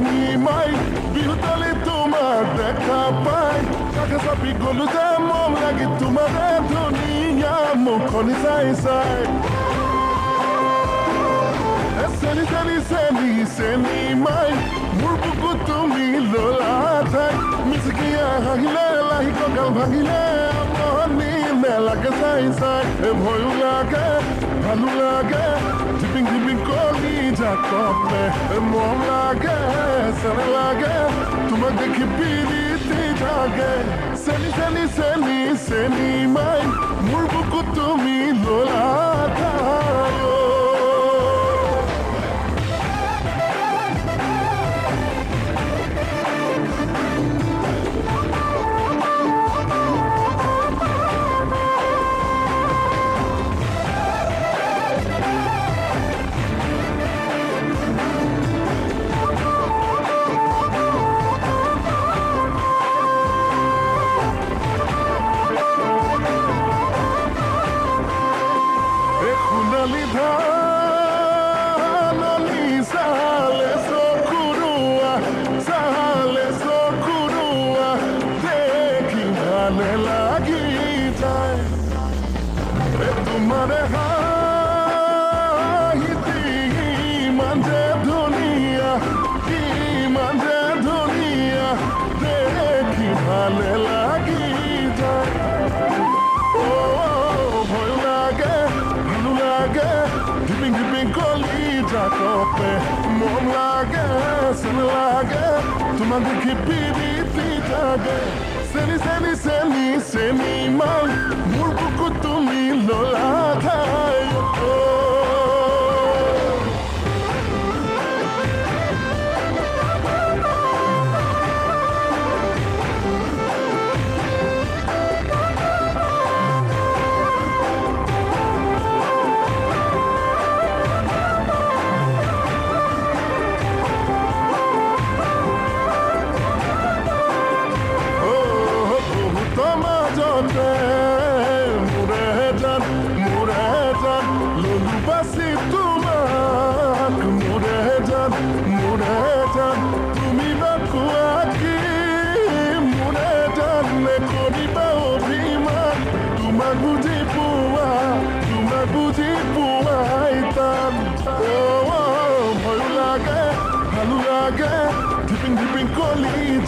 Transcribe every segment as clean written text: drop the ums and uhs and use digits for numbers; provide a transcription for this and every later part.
নিমাই বিহুতলি তোমার দেখা পাই কাকে চাপি গলো যে মন লাগি তোমাৰে ধুনীয়া মুখনি চাই চাই চেনি চেনি চেনি চেনি মাই মোৰ বুকু তুমি ললা ঠাই মিচিকিয়া হাঁহিলে লাহি কঁকাল ভাঙিলে মনি নেলাগে চাই চাই ভয়ো লাগে ভালো লাগে টিপিং টিপিং কলি যাকপে মৰম লাগে চেনে লাগে তোমাক দেখি পিৰিতি জাগে চেনি চেনি চেনি চেনি মাই মোৰ বুকু তুমি ললা ঠাই মন লাগে চেনে লাগে তোমাক দেখি পিৰিতি জাগে চেনি চেনি চেনি চেনি মাই মোৰ বুকু তুমি ললা ঠাই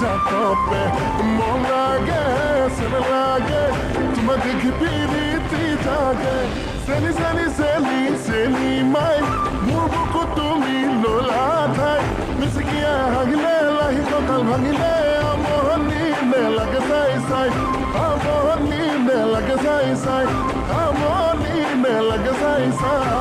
যাকপে মন লাগে চেনে লাগে তোমাক দেখি পিৰিতি জাগে চেনি চেনি চেনি চেনি মাই মোৰ বুকু তুমি ললা ঠাই মিচিকিয়া হাঁহিলে লাহি কঁকাল ভাঙিলে আমনি নেলাগে চাই চাই আমনি নেলাগে চাই চাই আমনি নেলাগে চাই চাই